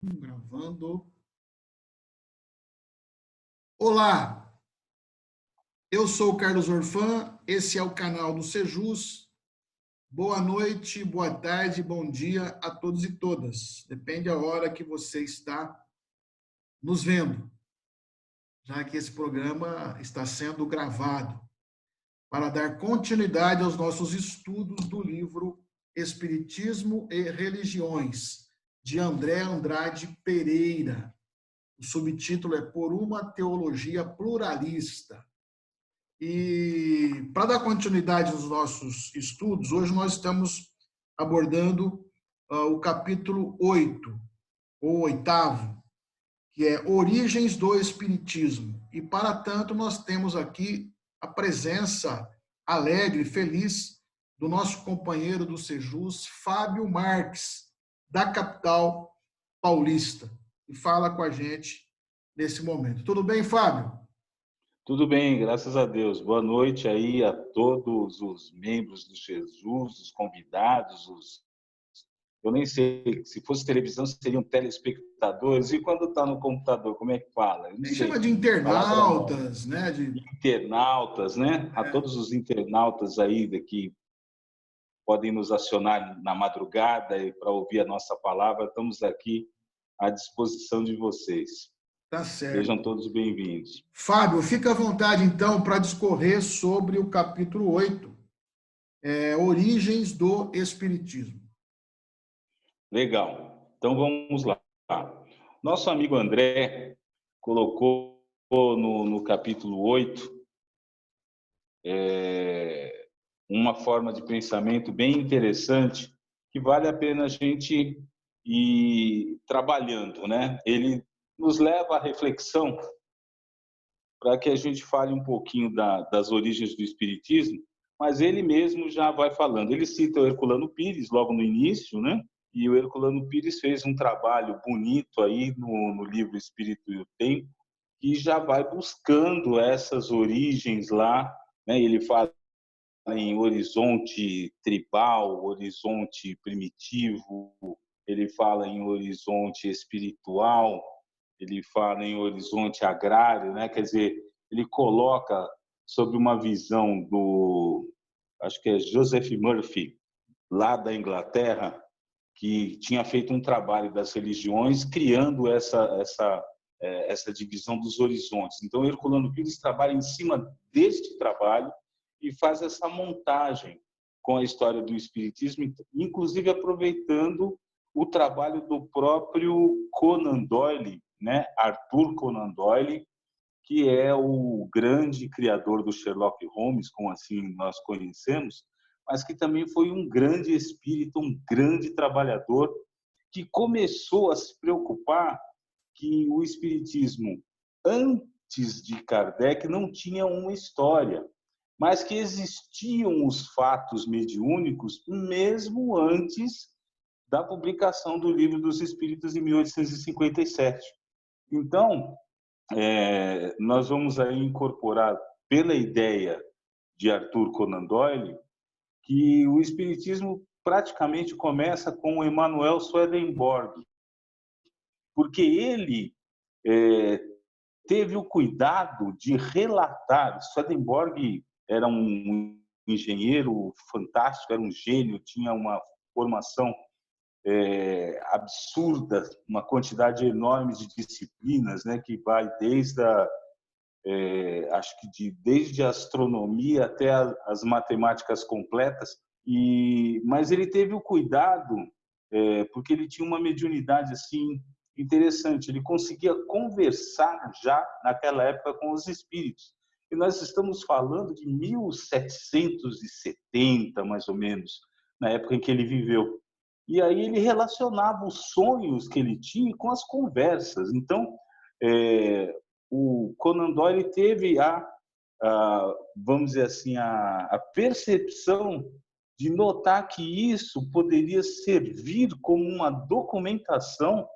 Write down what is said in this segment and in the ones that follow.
Gravando. Olá, eu sou o Carlos Orfan, esse é o canal do Sejus. Boa noite, boa tarde, bom dia a todos e todas. Depende da hora que você está nos vendo, já que esse programa está sendo gravado para dar continuidade aos nossos estudos do livro Espiritismo e Religiões, de André Andrade Pereira. O subtítulo é Por uma Teologia Pluralista. E para dar continuidade aos nossos estudos, hoje nós estamos abordando o capítulo 8, ou oitavo, que é Origens do Espiritismo. E para tanto, nós temos aqui a presença alegre, feliz, do nosso companheiro do Sejus, Fábio Marques, da capital paulista, e fala com a gente nesse momento. Tudo bem, Fábio? Tudo bem, graças a Deus. Boa noite aí a todos os membros do Jesus, os convidados, eu nem sei, se fosse televisão seriam telespectadores, e quando está no computador, como é que fala? Eu não A gente chama sei. de internautas, né? Internautas, né? A todos os internautas aí que podem nos acionar na madrugada para ouvir a nossa palavra, estamos aqui à disposição de vocês. Tá certo. Sejam todos bem-vindos. Fábio, fica à vontade, então, para discorrer sobre o capítulo 8, Origens do Espiritismo. Legal. Então, vamos lá. Nosso amigo André colocou no capítulo 8 uma forma de pensamento bem interessante que vale a pena a gente ir trabalhando, né? Ele nos leva à reflexão para que a gente fale um pouquinho das origens do Espiritismo, mas ele mesmo já vai falando. Ele cita o Herculano Pires logo no início, né? E o Herculano Pires fez um trabalho bonito aí no livro Espírito e o Tempo, que já vai buscando essas origens lá, né? Ele fala em horizonte tribal, horizonte primitivo, ele fala em horizonte espiritual, ele fala em horizonte agrário, né? Quer dizer, ele coloca sobre uma visão acho que é Joseph Murphy, lá da Inglaterra, que tinha feito um trabalho das religiões criando essa divisão dos horizontes. Então, Herculano Pires trabalha em cima deste trabalho e faz essa montagem com a história do Espiritismo, inclusive aproveitando o trabalho do próprio Conan Doyle, né? Arthur Conan Doyle, que é o grande criador do Sherlock Holmes, como assim nós conhecemos, mas que também foi um grande espírito, um grande trabalhador, que começou a se preocupar que o espiritismo, antes de Kardec, não tinha uma história, mas que existiam os fatos mediúnicos mesmo antes da publicação do Livro dos Espíritos em 1857. Então, nós vamos aí incorporar, pela ideia de Arthur Conan Doyle, que o espiritismo praticamente começa com Emanuel Swedenborg, porque ele teve o cuidado de relatar. Swedenborg era um engenheiro fantástico, era um gênio, tinha uma formação absurda, uma quantidade enorme de disciplinas, né, que vai desde acho que desde a astronomia até as matemáticas completas. Mas ele teve o cuidado, porque ele tinha uma mediunidade assim interessante. Ele conseguia conversar já naquela época com os espíritos. E nós estamos falando de 1770, mais ou menos, na época em que ele viveu. E aí ele relacionava os sonhos que ele tinha com as conversas. Então, o Conan Doyle teve vamos dizer assim, a percepção de notar que isso poderia servir como uma documentação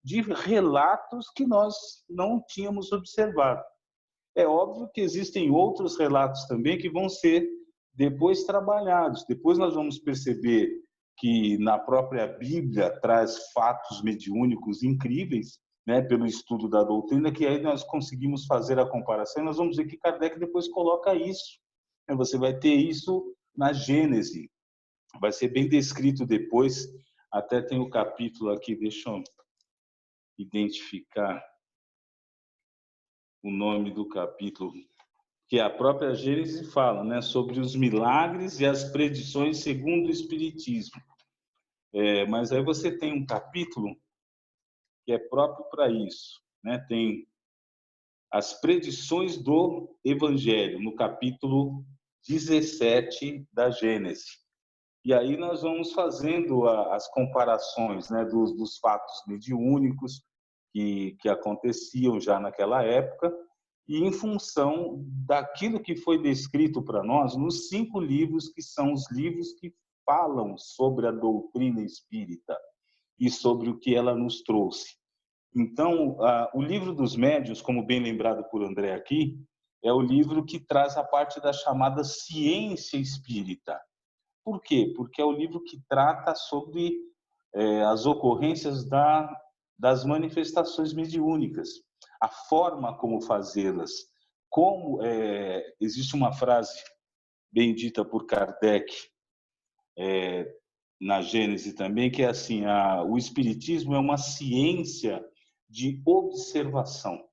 de relatos que nós não tínhamos observado. É óbvio que existem outros relatos também que vão ser depois trabalhados. Depois nós vamos perceber que na própria Bíblia traz fatos mediúnicos incríveis, né, pelo estudo da doutrina, que aí nós conseguimos fazer a comparação, e nós vamos ver que Kardec depois coloca isso. Você vai ter isso na Gênese, vai ser bem descrito depois, até tem o capítulo aqui, deixa eu identificar o nome do capítulo, que a própria Gênese fala, né, sobre os milagres e as predições segundo o Espiritismo. Mas aí você tem um capítulo que é próprio para isso, né? Tem as predições do Evangelho, no capítulo 17 da Gênese. E aí nós vamos fazendo as comparações, né, dos fatos mediúnicos que aconteciam já naquela época, e em função daquilo que foi descrito para nós nos 5 livros, que são os livros que falam sobre a doutrina espírita e sobre o que ela nos trouxe. Então, o livro dos médiuns, como bem lembrado por André aqui, é o livro que traz a parte da chamada ciência espírita. Por quê? Porque é o livro que trata sobre as ocorrências das manifestações mediúnicas, a forma como fazê-las. Como existe uma frase bem dita por Kardec na Gênese também, que é assim: o Espiritismo é uma ciência de observação,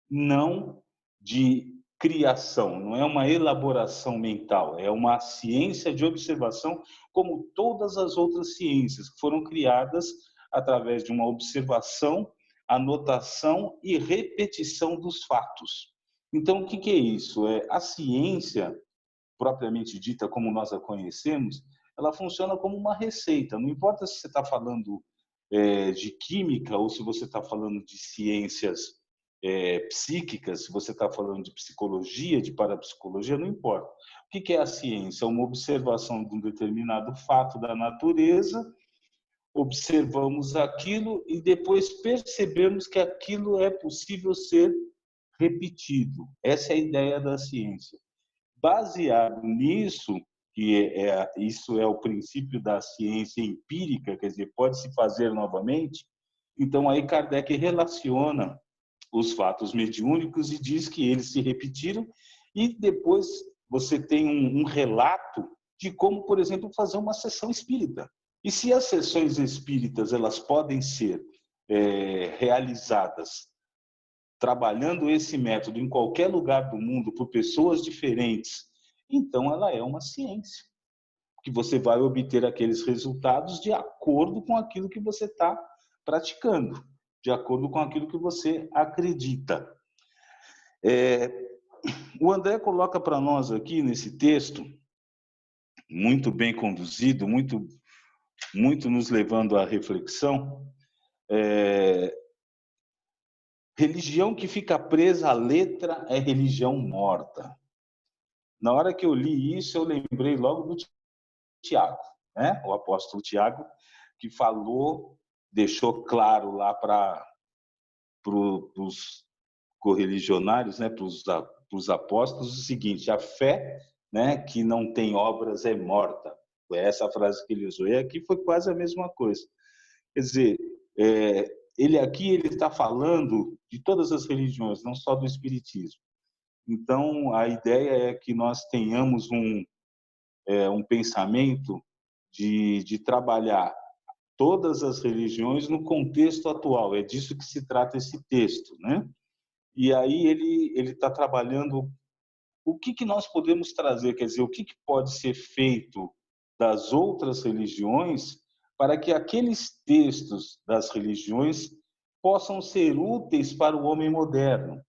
não de criação, não é uma elaboração mental, é uma ciência de observação, como todas as outras ciências que foram criadas através de uma observação, anotação e repetição dos fatos. Então, o que é isso? A ciência, propriamente dita, como nós a conhecemos, ela funciona como uma receita. Não importa se você está falando de química ou se você está falando de ciências psíquicas, se você está falando de psicologia, de parapsicologia, não importa. O que é a ciência? É uma observação de um determinado fato da natureza, observamos aquilo e depois percebemos que aquilo é possível ser repetido. Essa é a ideia da ciência. Baseado nisso, isso é o princípio da ciência empírica, quer dizer, pode se fazer novamente. Então aí Kardec relaciona os fatos mediúnicos e diz que eles se repetiram, e depois você tem um relato de como, por exemplo, fazer uma sessão espírita. E se as sessões espíritas elas podem ser realizadas trabalhando esse método em qualquer lugar do mundo por pessoas diferentes, então ela é uma ciência, que você vai obter aqueles resultados de acordo com aquilo que você está praticando, de acordo com aquilo que você acredita. O André coloca para nós aqui nesse texto, muito bem conduzido, muito nos levando à reflexão, religião que fica presa à letra é religião morta. Na hora que eu li isso, eu lembrei logo do Tiago, né? O apóstolo Tiago, que falou, deixou claro lá para os correligionários, né? para os apóstolos, o seguinte: a fé, né, que não tem obras é morta. Foi essa a frase que ele usou. E aqui foi quase a mesma coisa. Quer dizer, ele está falando de todas as religiões, não só do espiritismo. Então, a ideia é que nós tenhamos um pensamento de trabalhar todas as religiões no contexto atual. É disso que se trata esse texto, né? E aí ele está trabalhando o que nós podemos trazer, quer dizer, o que pode ser feito das outras religiões para que aqueles textos das religiões possam ser úteis para o homem moderno.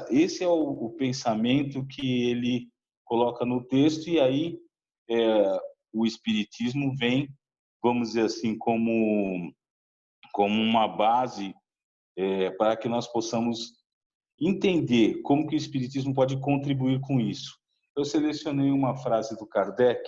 Esse é o pensamento que ele coloca no texto, e aí o Espiritismo vem, vamos dizer assim, como uma base para que nós possamos entender como que o Espiritismo pode contribuir com isso. Eu selecionei uma frase do Kardec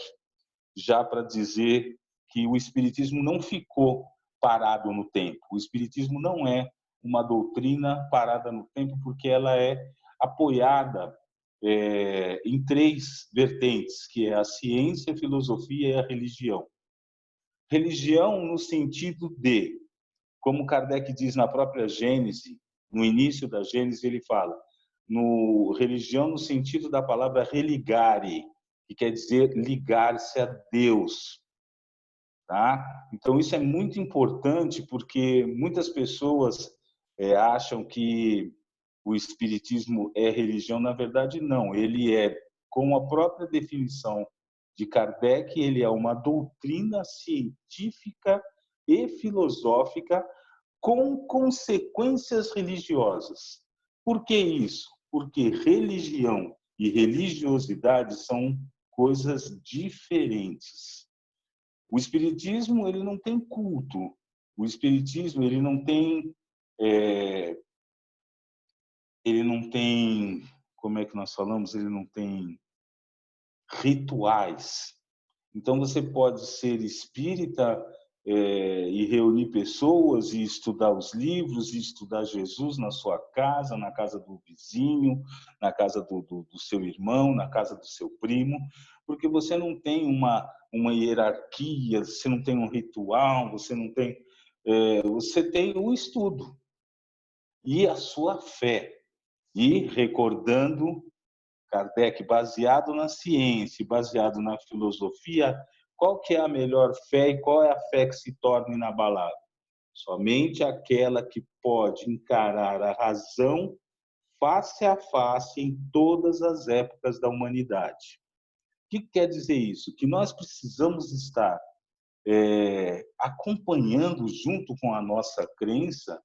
já para dizer que o Espiritismo não ficou parado no tempo. O Espiritismo não é uma doutrina parada no tempo, porque ela é apoiada em 3 vertentes, que é a ciência, a filosofia e a religião. Religião no sentido de, como Kardec diz na própria Gênese, no início da Gênese ele fala, religião no sentido da palavra religare, que quer dizer ligar-se a Deus. Tá? Então isso é muito importante porque muitas pessoas acham que o espiritismo é religião, na verdade não, ele é, com a própria definição de Kardec, ele é uma doutrina científica e filosófica com consequências religiosas. Por que isso? Porque religião e religiosidade são coisas diferentes. O espiritismo, ele não tem culto. O espiritismo, ele não tem, como é que nós falamos? Ele não tem rituais. Então, você pode ser espírita e reunir pessoas e estudar os livros e estudar Jesus na sua casa, na casa do vizinho, na casa do seu irmão, na casa do seu primo, porque você não tem uma hierarquia, você não tem um ritual, você não tem... você tem o estudo e a sua fé. E recordando Kardec, baseado na ciência, baseado na filosofia, qual que é a melhor fé e qual é a fé que se torna inabalável? Somente aquela que pode encarar a razão face a face em todas as épocas da humanidade. O que quer dizer isso? Que nós precisamos estar acompanhando junto com a nossa crença,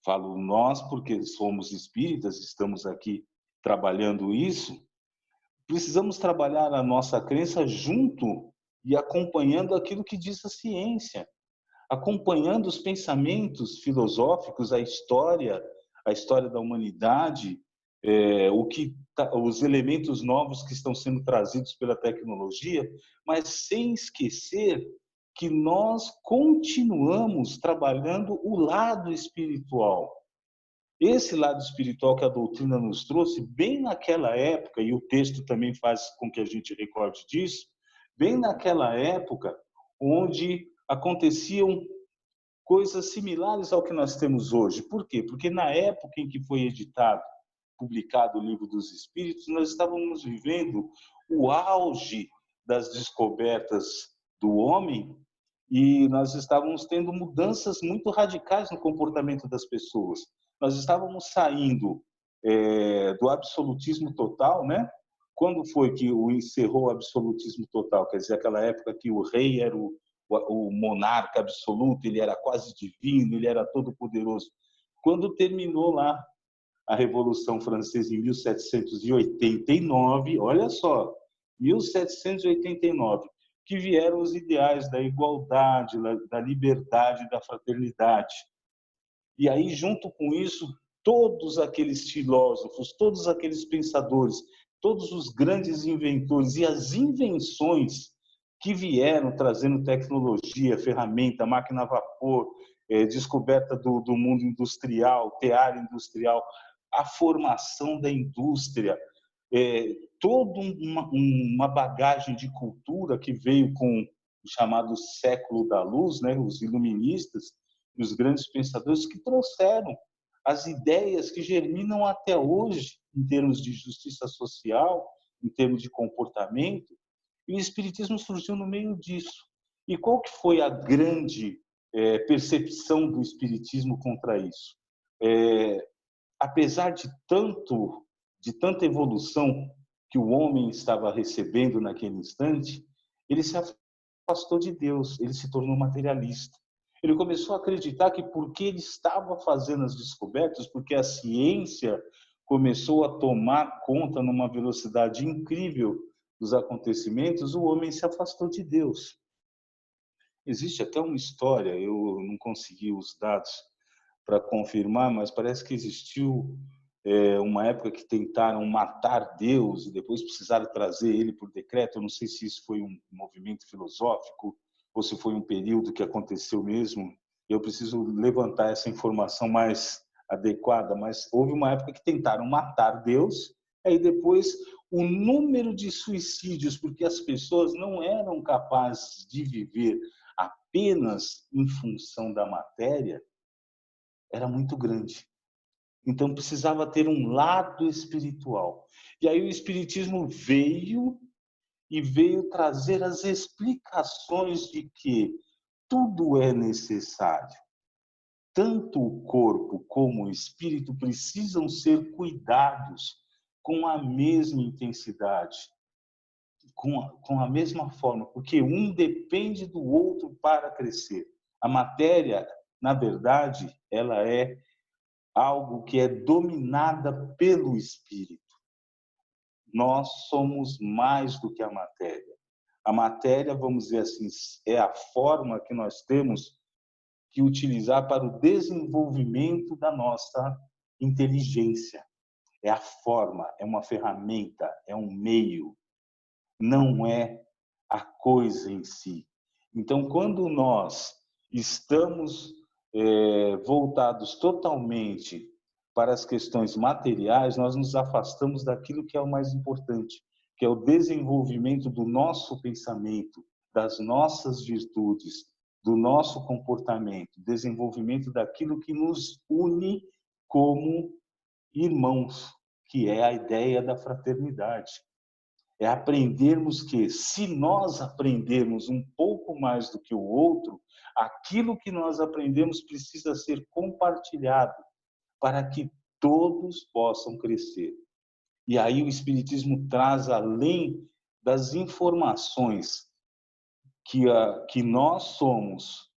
falo nós porque somos espíritas, estamos aqui trabalhando isso, precisamos trabalhar a nossa crença junto e acompanhando aquilo que diz a ciência, acompanhando os pensamentos filosóficos, a história da humanidade, os elementos novos que estão sendo trazidos pela tecnologia, mas sem esquecer que nós continuamos trabalhando o lado espiritual. Esse lado espiritual que a doutrina nos trouxe, bem naquela época, e o texto também faz com que a gente recorde disso, bem naquela época onde aconteciam coisas similares ao que nós temos hoje. Por quê? Porque na época em que foi editado, publicado o Livro dos Espíritos, nós estávamos vivendo o auge das descobertas do homem e nós estávamos tendo mudanças muito radicais no comportamento das pessoas. Nós estávamos saindo do absolutismo total, né? Quando foi que encerrou o absolutismo total? Quer dizer, aquela época que o rei era o monarca absoluto, ele era quase divino, ele era todo poderoso. Quando terminou lá a Revolução Francesa em 1789, olha só, 1789, que vieram os ideais da igualdade, da liberdade, da fraternidade. E aí, junto com isso, todos aqueles filósofos, todos aqueles pensadores, todos os grandes inventores e as invenções que vieram trazendo tecnologia, ferramenta, máquina a vapor, descoberta do mundo industrial, tear industrial, a formação da indústria, toda uma bagagem de cultura que veio com o chamado século da luz, né, os iluministas, os grandes pensadores que trouxeram as ideias que germinam até hoje em termos de justiça social, em termos de comportamento, e o espiritismo surgiu no meio disso. E qual que foi a grande percepção do espiritismo contra isso? Apesar de tanta evolução que o homem estava recebendo naquele instante, ele se afastou de Deus, ele se tornou materialista. Ele começou a acreditar que porque ele estava fazendo as descobertas, porque a ciência começou a tomar conta numa velocidade incrível dos acontecimentos, o homem se afastou de Deus. Existe até uma história, eu não consegui os dados para confirmar, mas parece que existiu uma época que tentaram matar Deus e depois precisaram trazer ele por decreto. Eu não sei se isso foi um movimento filosófico ou se foi um período que aconteceu mesmo. Eu preciso levantar essa informação mais adequada, mas houve uma época que tentaram matar Deus, aí depois o número de suicídios, porque as pessoas não eram capazes de viver a apenas em função da matéria era muito grande. Então precisava ter um lado espiritual. E aí o Espiritismo veio trazer as explicações de que tudo é necessário. Tanto o corpo como o espírito precisam ser cuidados com a mesma intensidade, com a mesma forma, porque um depende do outro para crescer. A matéria, na verdade, ela é algo que é dominada pelo espírito. Nós somos mais do que a matéria. A matéria, vamos dizer assim, é a forma que nós temos que utilizar para o desenvolvimento da nossa inteligência. É a forma, é uma ferramenta, é um meio, não é a coisa em si. Então, quando nós estamos voltados totalmente para as questões materiais, nós nos afastamos daquilo que é o mais importante, que é o desenvolvimento do nosso pensamento, das nossas virtudes, do nosso comportamento, desenvolvimento daquilo que nos une como irmãos, que é a ideia da fraternidade. É aprendermos que, se nós aprendermos um pouco mais do que o outro, aquilo que nós aprendemos precisa ser compartilhado para que todos possam crescer. E aí o Espiritismo traz, além das informações que nós somos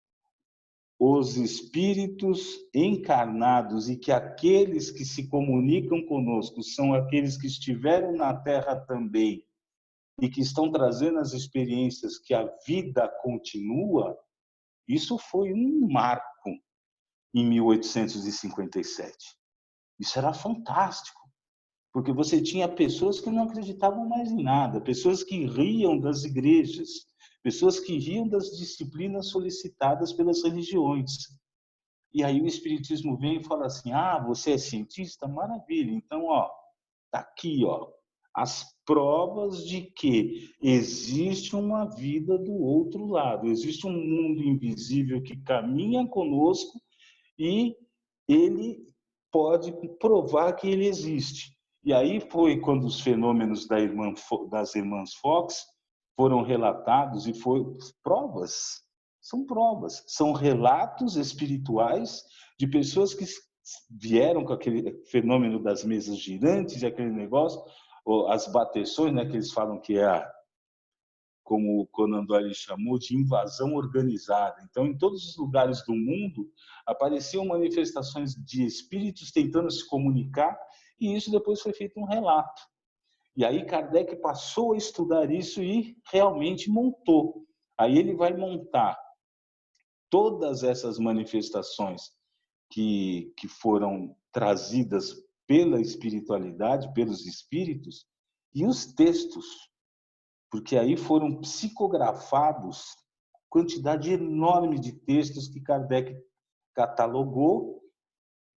os espíritos encarnados e que aqueles que se comunicam conosco são aqueles que estiveram na Terra também e que estão trazendo as experiências que a vida continua, isso foi um marco em 1857. Isso era fantástico, porque você tinha pessoas que não acreditavam mais em nada, pessoas que riam das igrejas, pessoas que riam das disciplinas solicitadas pelas religiões. E aí o Espiritismo vem e fala assim: ah, você é cientista? Maravilha. Então, ó, tá aqui, ó, as provas de que existe uma vida do outro lado, existe um mundo invisível que caminha conosco e ele pode provar que ele existe. E aí foi quando os fenômenos das irmãs Fox foram relatados e foram provas, são relatos espirituais de pessoas que vieram com aquele fenômeno das mesas girantes, aquele negócio, ou as bateções, né, que eles falam que é como o Conan Doyle chamou, de invasão organizada. Então, em todos os lugares do mundo, apareciam manifestações de espíritos tentando se comunicar, e isso depois foi feito um relato. E aí Kardec passou a estudar isso e realmente montou. Aí ele vai montar todas essas manifestações que foram trazidas pela espiritualidade, pelos espíritos, e os textos, porque aí foram psicografados quantidade enorme de textos que Kardec catalogou,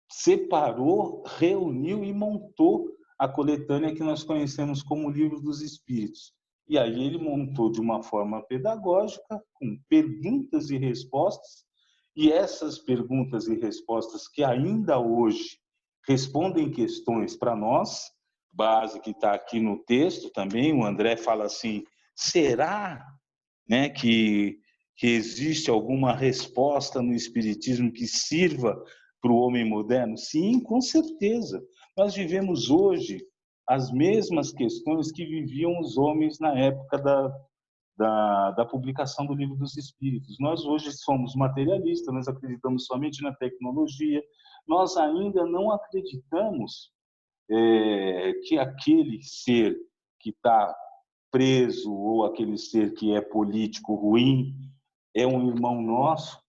separou, reuniu e montou a coletânea que nós conhecemos como Livro dos Espíritos. E aí ele montou de uma forma pedagógica, com perguntas e respostas, e essas perguntas e respostas que ainda hoje respondem questões para nós, base que está aqui no texto também, o André fala assim, será, né, que existe alguma resposta no Espiritismo que sirva para o homem moderno? Sim, com certeza. Nós vivemos hoje as mesmas questões que viviam os homens na época da publicação do Livro dos Espíritos. Nós hoje somos materialistas, nós acreditamos somente na tecnologia, nós ainda não acreditamos que aquele ser que está preso ou aquele ser que é político ruim é um irmão nosso,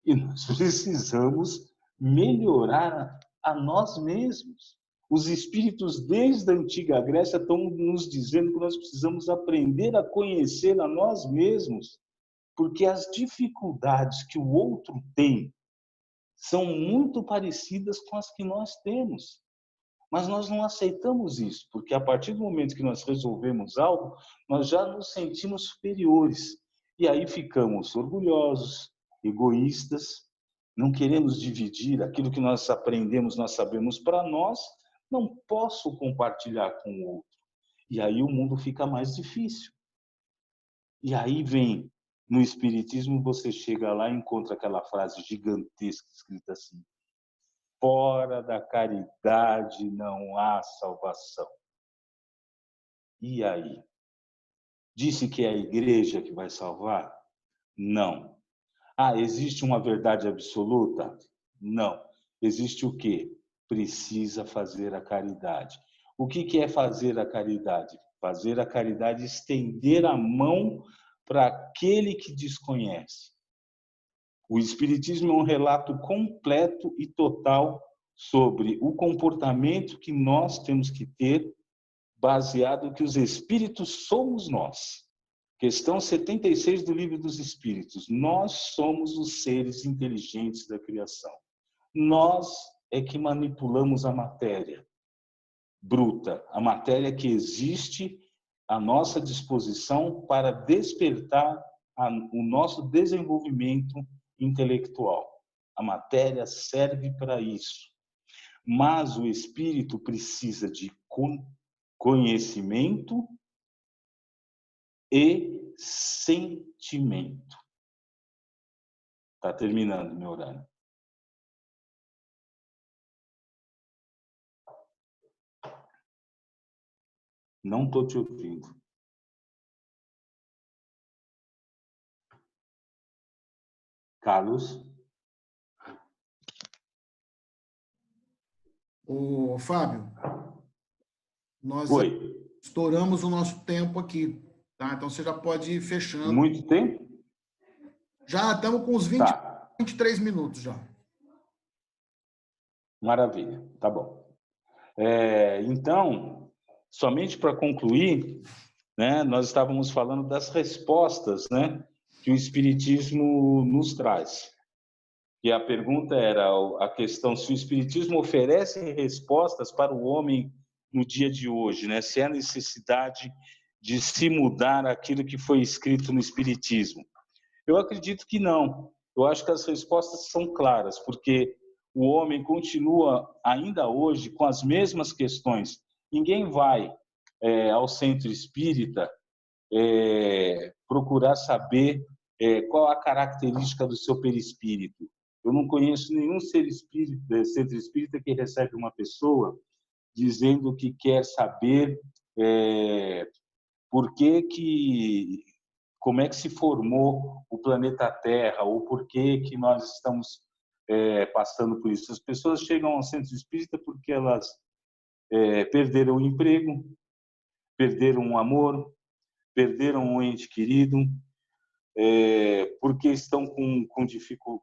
e nós precisamos melhorar a nós mesmos. Os espíritos desde a antiga Grécia estão nos dizendo que nós precisamos aprender a conhecer a nós mesmos, porque as dificuldades que o outro tem são muito parecidas com as que nós temos. Mas nós não aceitamos isso, porque a partir do momento que nós resolvemos algo, nós já nos sentimos superiores. E aí ficamos orgulhosos, egoístas, não queremos dividir aquilo que nós aprendemos, nós sabemos para nós, não posso compartilhar com o outro. E aí o mundo fica mais difícil. E aí vem, no Espiritismo, você chega lá e encontra aquela frase gigantesca escrita assim: fora da caridade não há salvação. E aí? Disse que é a igreja que vai salvar? Não. Ah, existe uma verdade absoluta? Não. Existe o quê? Precisa fazer a caridade. O que é fazer a caridade? Fazer a caridade é estender a mão para aquele que desconhece. O Espiritismo é um relato completo e total sobre o comportamento que nós temos que ter, baseado que os espíritos somos nós. Questão 76 do Livro dos Espíritos. Nós somos os seres inteligentes da criação. Nós é que manipulamos a matéria bruta, a matéria que existe à nossa disposição para despertar o nosso desenvolvimento intelectual. A matéria serve para isso. Mas o espírito precisa de conhecimento e sentimento. Está terminando meu horário. Não estou te ouvindo. Carlos? Ô, Fábio, nós Oi. estouramos o nosso tempo aqui, tá? Então você já pode ir fechando. Muito tempo? Já estamos com uns 23 minutos já. Maravilha, tá bom. Então, somente para concluir, né, nós estávamos falando das respostas, né, que o Espiritismo nos traz. E a pergunta era a questão se o Espiritismo oferece respostas para o homem no dia de hoje, né? Se há necessidade de se mudar aquilo que foi escrito no Espiritismo. Eu acredito que não. Eu acho que as respostas são claras, porque o homem continua ainda hoje com as mesmas questões. Ninguém vai ao centro espírita procurar saber qual a característica do seu perispírito. Eu não conheço nenhum centro espírita que recebe uma pessoa dizendo que quer saber como é que se formou o planeta Terra, ou por que nós estamos passando por isso. As pessoas chegam ao centro espírita porque elas perderam o emprego, perderam um amor, perderam um ente querido, porque estão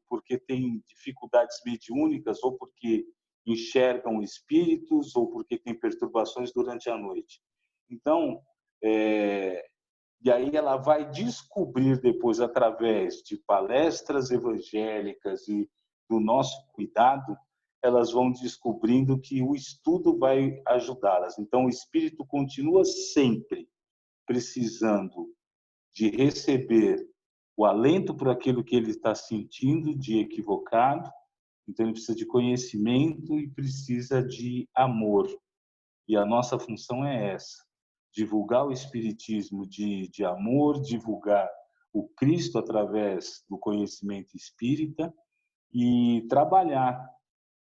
porque têm dificuldades mediúnicas, ou porque enxergam espíritos, ou porque têm perturbações durante a noite. Então, e aí ela vai descobrir depois, através de palestras evangélicas e do nosso cuidado, elas vão descobrindo que o estudo vai ajudá-las. Então, o espírito continua sempre precisando de receber o alento por aquilo que ele está sentindo de equivocado. Então, ele precisa de conhecimento e precisa de amor. E a nossa função é essa: divulgar o espiritismo de amor, divulgar o Cristo através do conhecimento espírita e trabalhar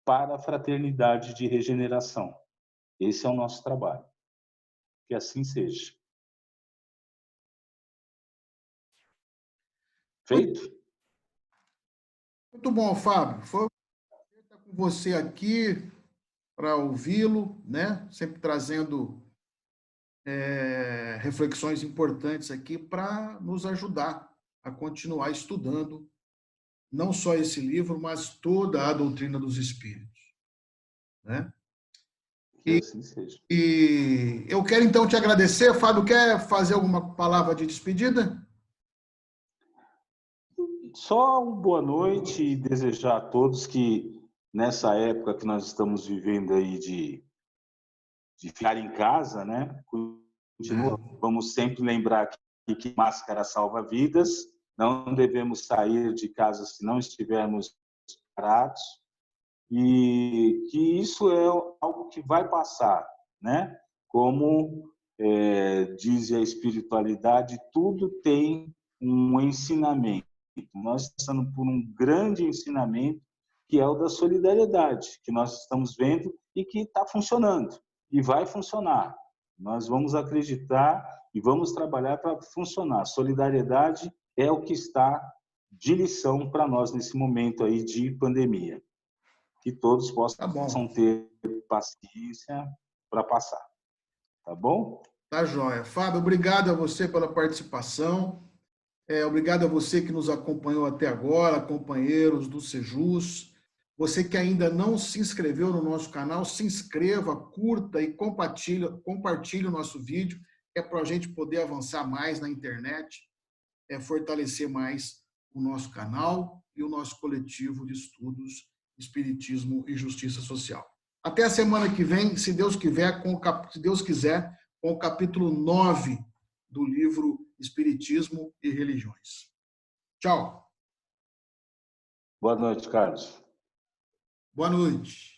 para a fraternidade de regeneração. Esse é o nosso trabalho. Que assim seja. Feito? Muito bom, Fábio. Foi um prazer estar com você aqui para ouvi-lo, né? Sempre trazendo reflexões importantes aqui para nos ajudar a continuar estudando não só esse livro, mas toda a doutrina dos espíritos, né? Que assim seja. E eu quero então te agradecer. Fábio, quer fazer alguma palavra de despedida? Só uma boa noite e desejar a todos que, nessa época que nós estamos vivendo aí de ficar em casa, né? Vamos sempre lembrar que máscara salva vidas não devemos sair de casa se não estivermos preparados, e que isso é algo que vai passar, né? Como diz a espiritualidade, tudo tem um ensinamento. Nós estamos passando por um grande ensinamento, que é o da solidariedade, que nós estamos vendo e que está funcionando, e vai funcionar. Nós vamos acreditar e vamos trabalhar para funcionar. Solidariedade é o que está de lição para nós nesse momento aí de pandemia. Que todos Tá bom. possam ter paciência para passar. Tá bom? Tá joia. Fábio, obrigado a você pela participação. Obrigado a você que nos acompanhou até agora, companheiros do Sejus. Você que ainda não se inscreveu no nosso canal, se inscreva, curta e compartilhe o nosso vídeo, que é para a gente poder avançar mais na internet, fortalecer mais o nosso canal e o nosso coletivo de estudos Espiritismo e Justiça Social. Até a semana que vem, se Deus quiser, com o capítulo 9 do livro Espiritismo e Religiões. Tchau. Boa noite, Carlos. Boa noite.